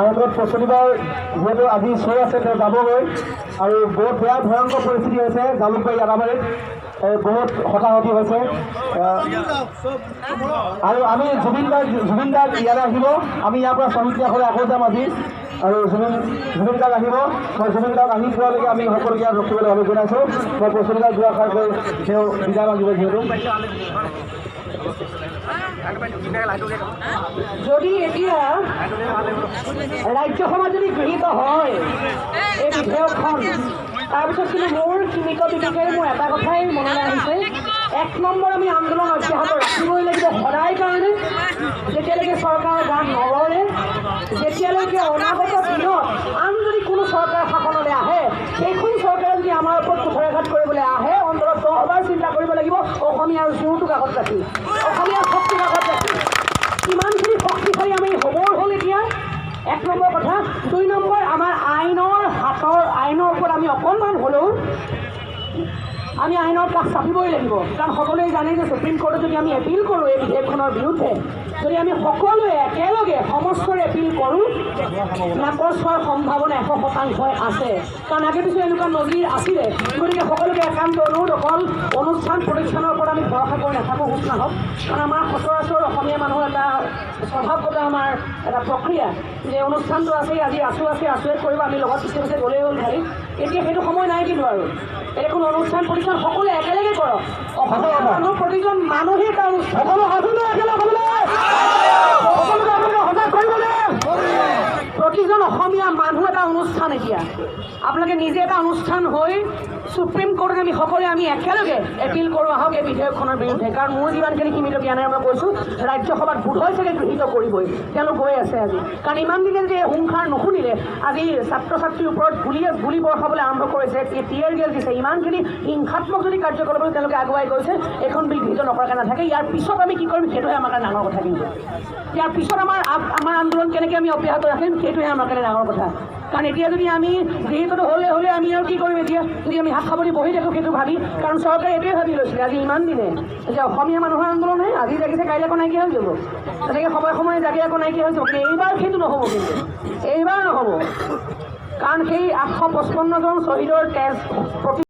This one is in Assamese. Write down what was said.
আগত শনিবাৰ যিহেতু আজি শ্ব' আছে তেওঁ যাবগৈ আৰু বহুত বেয়া ভয়ংকৰ পৰিস্থিতি হৈছে জালুকবাৰী আদাবাৰীত বহুত হতাহতি হৈছে আৰু আমি জুবিন গাৰ্গ ইয়ালৈ আহিব আমি ইয়াৰ পৰা শ্বহীদসকলে আকৌ যাম আজি আৰু জুবিন গাৰ্গ আহিব মই জুবিন গাৰ্গ আহি পোৱালৈকে আমি সকলোকে ইয়াত ৰখিবলৈ আমি জনাইছোঁ মই প্ৰচলিত যোৱাষাৰকৈ তেওঁ বিদায় মাগিব যিহেতু যদি এতিয়া ৰাজ্যসভা যদি গৃহীত হয় এই বিধেয়কখন তাৰপিছত কিন্তু মোৰ সীমিত বিবেকেৰে মোৰ এটা কথাই মনলৈ আহিছে 1 নম্বৰ আমি আন্দোলন অব্যাহত ৰাখিবই লাগিব সদায় কাৰণে যেতিয়ালৈকে চৰকাৰৰ গান নলৰে যেতিয়ালৈকে অনাগত দিনত আন যদি কোনো চৰকাৰ শাসনলৈ আহে সেইখন চৰকাৰে যদি আমাৰ ওপৰত কুঠাৰাঘাত কৰিবলৈ আহে অন্তৰত 10 বাৰ চিন্তা কৰিব লাগিব অসমীয়াৰ জোৰটোক আগত ৰাখি অসমীয়াৰ শক্তিক আগত ৰাখি কিমানখিনি শক্তিশালী আমি হ'বৰ হ'ল এতিয়া 1 নম্বৰ কথা 2 নম্বৰ আমাৰ আইনৰ ওপৰত আমি অকণমান হ'লেও আমি আইনৰ কাষ চাপিবই লাগিব কাৰণ সকলোৱে জানে যে সুপ্ৰিম কোৰ্টত যদি আমি এপিল কৰোঁ এই বিধেয়কখনৰ বিৰুদ্ধে যদি আমি সকলোৱে একেলগে সমস্তৰে এপিল কৰোঁ নাকচ হোৱাৰ সম্ভাৱনা 100% আছে কাৰণ আগে পিছে এনেকুৱা নজিৰ আছিলে গতিকে সকলোকে একান্ত অনুৰোধ অকল অনুষ্ঠান প্ৰতিষ্ঠানৰ ওপৰত আমি ভৰসা কৰি নাথাকোঁ সুখ নাহক কাৰণ আমাৰ সচৰাচৰ অসমীয়া মানুহৰ এটা স্বভাৱগত আমাৰ এটা প্ৰক্ৰিয়া যে অনুষ্ঠানটো আছে আজি আছোঁৱে কৰিব আমি লগত পিছে গ'লেই হ'ল খালি এতিয়া সেইটো সময় নাই কিন্তু আৰু এতিয়া কোনো অনুষ্ঠান প্ৰতিষ্ঠান সকলোৱে একেলগে কৰক অসমীয়া মানুহ প্ৰতিজন মানুহে এটা সকলো সাধুলে প্ৰতিজন অসমীয়া মানুহ এটা অনুষ্ঠান এতিয়া আপোনালোকে নিজে এটা অনুষ্ঠান হৈ সুপ্ৰিম কোৰ্টত আমি সকলোৱে আমি একেলগে এপিল কৰোঁ আহক এই বিধেয়কখনৰ বিৰুদ্ধে কাৰণ মোৰ যিমানখিনি সীমিত জ্ঞানেৰে মই কৈছোঁ ৰাজ্যসভাত বোধহয় চাগে গৃহীত কৰিবই তেওঁলোক গৈ আছে আজি কাৰণ ইমান দিনে যে হুংখাৰ নুশুনিলে আজি ছাত্ৰ ছাত্ৰীৰ ওপৰত গুলি বৰ্ষাবলৈ আৰম্ভ কৰিছে টিয়াৰ গেছ দিছে ইমানখিনি হিংসাত্মক যদি কাৰ্যকলাপলৈ তেওঁলোকে আগুৱাই গৈছে এইখন বিল গৃহীত নকৰাকৈ নাথাকে ইয়াৰ পিছত আমি কি কৰিম সেইটোহে আমাৰ কাৰণে ডাঙৰ কথা কিন্তু ইয়াৰ পিছত আমাৰ আন্দোলন কেনেকৈ আমি অব্যাহত ৰাখিম সেইটোহে আমাৰ কাৰণে ডাঙৰ কথা কাৰণ এতিয়া যদি আমি গৃহীতটো হ'লে আমি আৰু কি কৰিম এতিয়া যদি আমি হাত সাৱটি বহি থাকোঁ সেইটো ভাবি কাৰণ চৰকাৰে এইটোৱে ভাবি লৈছিলে আজি ইমান দিনে যে অসমীয়া মানুহৰ আন্দোলনহে আজি জাগিছে কাইলৈ আকৌ নাইকিয়া হৈ যাব তেনেকৈ সময়ে জাগি আকৌ নাইকিয়া হৈ যাব কিন্তু এইবাৰ সেইটো নহ'ব কিন্তু এইবাৰ নহ'ব কাৰণ সেই 855জন শ্বহীদৰ তেজ